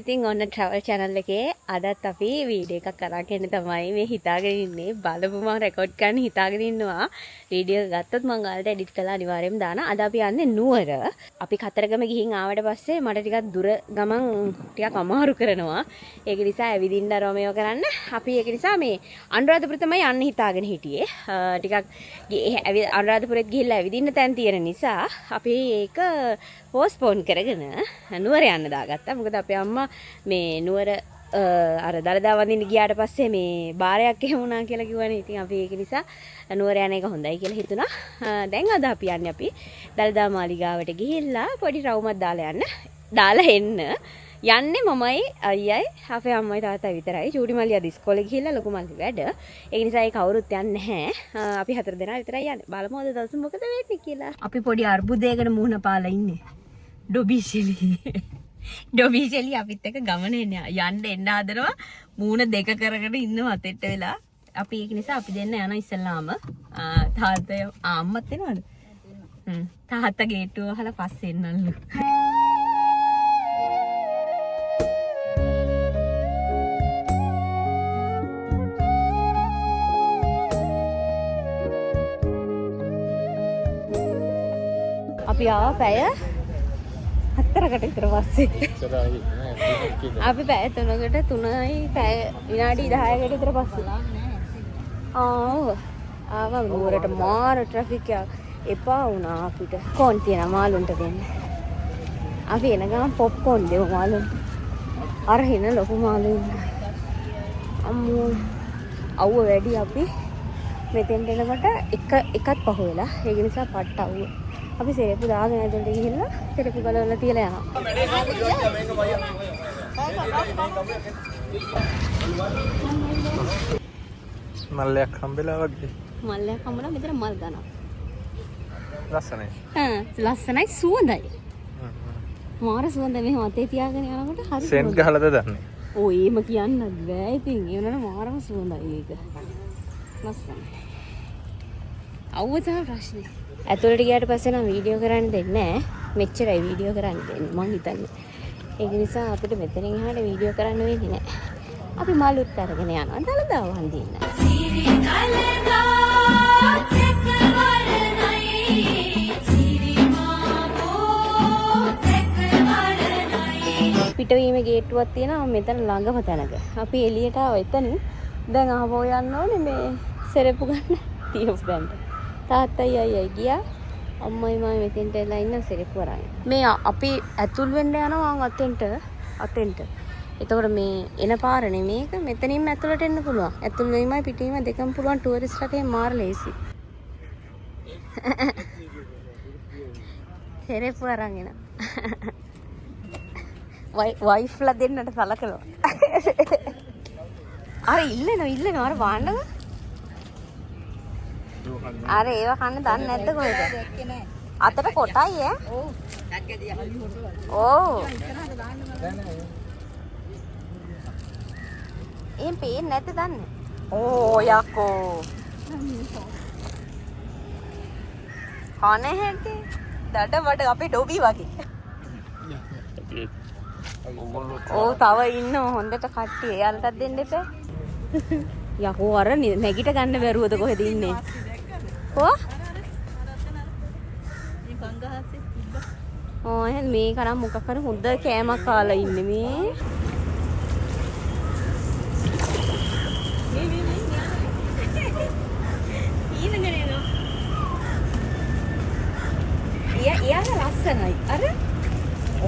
ඉතින් ඔන්න travel channel එකේ අදත් අපි වීඩියෝ එකක් අරගෙන තමයි මේ හිතාගෙන ඉන්නේ. බලමු මම රෙකෝඩ් කරන්න හිතාගෙන ඉන්නවා. වීඩියෝ එක ගත්තොත් මම ගාලට එඩිට් කරලා අනිවාර්යයෙන්ම දානවා. අද අපි යන්නේ නුවර. අපි කතරගම ගිහින් ආවට පස්සේ මට ටිකක් දුර ගමන් ටිකක් අමාරු කරනවා. ඒක නිසා ඇවිදින්න රොමේව කරන්න. අපි ඒක නිසා මේ අනුරාධපුර තමයි යන්න හිතාගෙන හිටියේ. ටිකක් අනුරාධපුරෙත් ගිහිල්ලා ඇවිදින්න තැන් තියෙන නිසා අපි ඒක පෝස්ට්පෝන් කරගෙන නුවර යන්න දාගත්තා. මොකද අපේ අම්මා මේ නුවර අර දලදා වඳින්න ගියාට පස්සේ මේ බාරයක් එහෙම වුණා කියලා කිව්වනේ. ඉතින් අපි ඒක නිසා නුවර යන එක හොඳයි කියලා හිතුණා. දැන් අද අපි යන්නේ අපි දලදා මාලිගාවට ගිහිල්ලා පොඩි රවුමක් දාලා එන්න. යන්නේ මමයි අයියයි අපේ අම්මයි තාත්තයි විතරයි. චූටි මල්ලි අද ඉස්කෝලේ ගිහිල්ලා ලොකු මල්ලි වැඩ. ඒ නිසා ඒ කවුරුත් යන්නේ නැහැ. අපි 4 දෙනා විතරයි යන්නේ. බලමු අද දවස් මොකද වෙන්නේ කියලා. අපි පොඩි අර්බුදයකට මුහුණ පාලා ඉන්නේ. ඩොබීෂෙලි අපිත් එක්ක ගමන යන්න එන්න හදනවා. මූණ දෙක කරගෙන ඉන්නවා අතෙට වෙලා. අපි ඒක නිසා අපි දෙන්න යන ඉස්සෙල්ලාම තාත්තය අම්මත් එනවද? තාත්තා ගේට්ටුව වහලා පස්සේ එන්නල්ලු. අපි ආව පැය 4කට විතර පස්සේ. අපි පැය 3කට 3යි පැය විනාඩි 10කට විතර පස්සේ. ආවා නුවරට මාර ට්‍රැෆික් එකක් එපා වුණා අපිට. කොන් තියන මාළුන්ට දෙන්න. අපි එන ගමන් පොප්කෝන් දෙමු මාළුන්ට. අර හින ලොකු මාළු ඉන්නවා. අම්මෝ අවුව වැඩි අපි මෙතෙන් එනකොට එකක් පහ වෙලා. ඒක නිසා පට්ට අවුව. අපි සෙරපු දාගෙන ඇතුළට ගිහිල්ලා සෙරපු ගලවලා තියලා යනවා. මල්ලයක් හම්බෙලා වගේ. මල්ලයක් හම්බුණා මෙතන මල් දානවා. ලස්සනයි. ලස්සනයි සුවඳයි. මාර සුවඳ මෙහෙම අතේ තියාගෙන යනකොට හරි. සෙන්ට් ගහලාද දන්නේ? ඔය එහෙම කියන්නත් බෑ ඉතින්. ඒ වුණාට මාරම සුවඳයි ඒක. ලස්සනයි. අවුව තමයි ප්‍රශ්නේ. ඇතුළට ගියාට පස්සේ නම් වීඩියෝ කරන්න දෙන්නේ නැහැ. මෙච්චරයි වීඩියෝ කරන්න දෙන්නේ මං හිතන්නේ. ඒක නිසා අපිට මෙතනින් එහාට වීඩියෝ කරන්න වෙන්නේ නැහැ. අපි මලුත් අරගෙන යනවා. දලදා වන්දින්න. පිටවීමේ ගේට්ටුවක් තියෙනවා මෙතන ළඟම තැනක. අපි එළියට ආව එතනින්. දැන් ආවෝ යන්න ඕනේ මේ සෙරප්පු ගන්න තියපු දැන්ට. තාත්තයි අයියයි ගියා. අම්මයි මම මෙතෙන්ට එලා ඉන්න සෙරප්පු අරන්. මේ අපි ඇතුල් වෙන්න යනවා අතෙන්ට. එතකොට මේ එන පාර නෙමේක මෙතනින්ම ඇතුළට එන්න පුළුවන්. ඇතුල් වෙීමයි පිටවීම දෙකම පුළුවන් ටුවරිස්ට් රටේ මාර ලේසි. සෙරප්පු අරන් එන. වයිෆ්ලා දෙන්නට සලකනවා. අර ඉල්ලනවා අර වාන්නව. අර ඒව කන්න දන්නේ නැද්ද කොහෙද? අතට කොටයි ඈ. ඔව්. එහෙන් පේන්නේ නැද්ද දන්නේ? ඕ යකෝ. කන්නේ හැටි. දඩ වඩ අපේ ඩොබි වගේ. ඕ තව ඉන්න හොඳට කට්ටිය. එයාලටත් දෙන්න එපා. යකෝ අර නැගිට ගන්න බැරුවද කොහෙද ඉන්නේ? කො? එහෙනම් මේ කරා මොකක් හරි හොඳ කෑමක් කාලා ඉන්නේ මේ. ඊයක ලස්සනයි. අර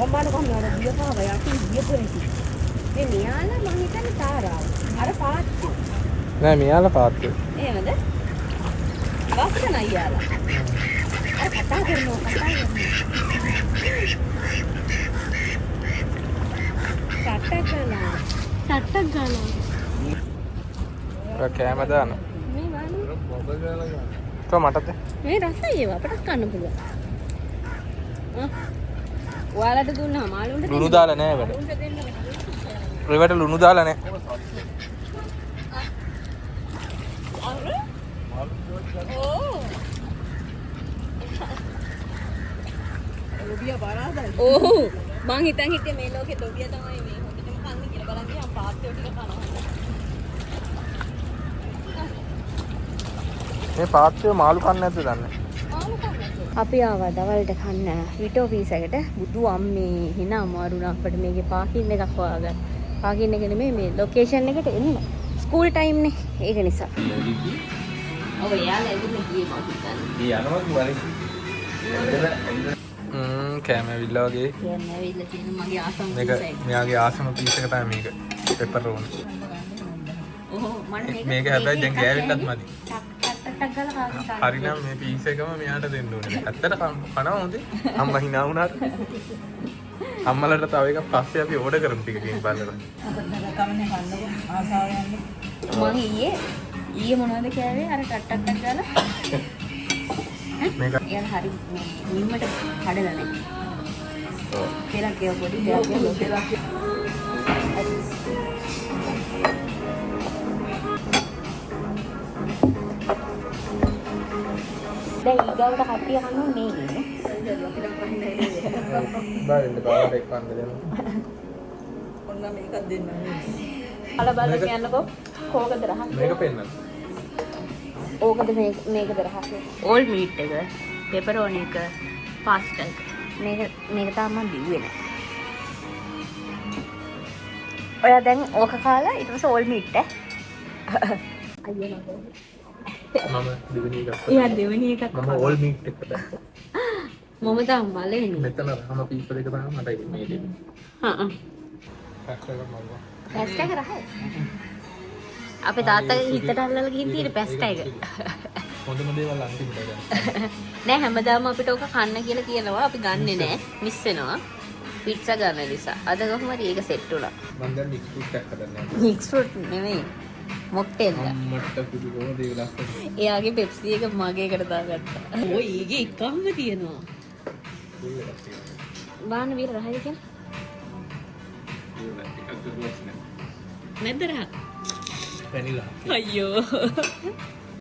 ඔම්බාන කොහොමද බියපාව යකි බියපොරේටි. මේ මියාලා මං හිතන්නේ තාරාව. අර පාත්තු. නෑ මියාලා පාත්තු. එහෙමද? ලස්සනයි යාලා. අර කතා කරනවා. ටට්ටක් ගාලා. කෑම දාන. මේ වань. කො මටද? මේ රසයි ඒවා අපට කන්න පුළුවන්. ඔයාලට දුන්නා මාළුන්ට ලුණු දාලා නෑ වැඩ. ඒවට ලුණු දාලා නෑ. ඔව්. මං හිතන් හිටියේ මේ ලෝකේ ලොබිය තමයි මේ හොඳට මේ පාත්‍රය මාළු කන්නේ නැද්ද දන්නේ? අපි ආවා දවල්ට කන්න විටෝ පීස් එකට. බුදු අම්මේ හින අමාරුණ අපිට මේකේ පාකින් එකක් හොයාගන්න. පාකින් එක නෙමෙයි මේ ලොකේෂන් එකට එන්න. ස්කූල් ටයිම් නේ. ඒක නිසා. ඔව් යාලා එන්නේ ගියේ මම හිතන්නේ. ඊ යනවා කිව්වනේ. කෑම ඇවිල්ලා වගේ. කෑම ඇවිල්ලා තියෙන මගේ ආසම මේක මෙයාගේ ආසම පීස් එක තමයි මේක. පෙපරෝනි. ඔහො මම මේක හැබැයි දැන් ගෑවිල්ලත් මදි. ටක් ගාලා කාගෙන හරිනම් මේ පීස් එකම මෙයාට දෙන්න ඕනේ. ඇත්තට කනවා හොඳේ. අම්මා hina වුණාට. අම්මලට තව එකක් පස්සේ අපි ඕඩර් කරමු ටිකකින් බලලා. මම ඊයේ මොනවද කෑවේ අර ටක් ගාලා මේක එයාලා හරි නිම්මට කඩලා නැහැ. ඔව්. පෙරක් ඒව පොඩි දෙයක් කියලා. දැන් ඊගාවට කට්ටිය කනවා නේ. බාරෙන් කාට එක්කන්න දෙනවා. ඔන්න මේකක් දෙන්න. බලන්න කියන්නකෝ කෝකද රහක්? මේක පෙන්නන්න. ඕකද මේකද රහක්? ඕල් මීට් එක, පෙපරෝනි එක, පාස්ටා එක. මේක තාම මම බිව්වේ නෑ. ඔයා දැන් ඕක කාලා ඊට පස්සේ ඕල් මීට් ඈ. අයියෝ නෝ. මම දෙවෙනි එකක්. එයා දෙවෙනි එකක්. මම ඕල් මීට් එක දැක්කා. මම තාම බලන්නේ. මෙතන රහම පීස් දෙක තමයි මට මේ දෙන්නේ. හ්ම්. පැස්ට් එකක් මල්වා. පැස්ටා එක රහයි. අපේ තාත්තගේ හිතට අල්ලලා ගිහින් තියෙන පැස්ටා එක. හොඳම දේවල් අන්තිමට ගන්න. නෑ හැමදාම අපිට ඕක කන්න කියලා කියනවා අපි ගන්නෙ නෑ මිස් වෙනවා පිට්සා ගන්න නිසා. අද කොහොමද ඒක සෙට් වුණා. මම දැන් මික්ස් ෆෘට් එකක් හදන්න. මික්ස් ෆෘට් නෙමෙයි. මොක්ටේල්. මට පුදු කොහොමද ඒක ලස්සන. එයාගේ පෙප්සි එක මගේ එකට දාගත්තා. ඔය ඊගේ එකක්ම තියෙනවා. බාන්න වීර රහයි කියන්නේ. නැද්ද රහ? වැනිලා. අයියෝ.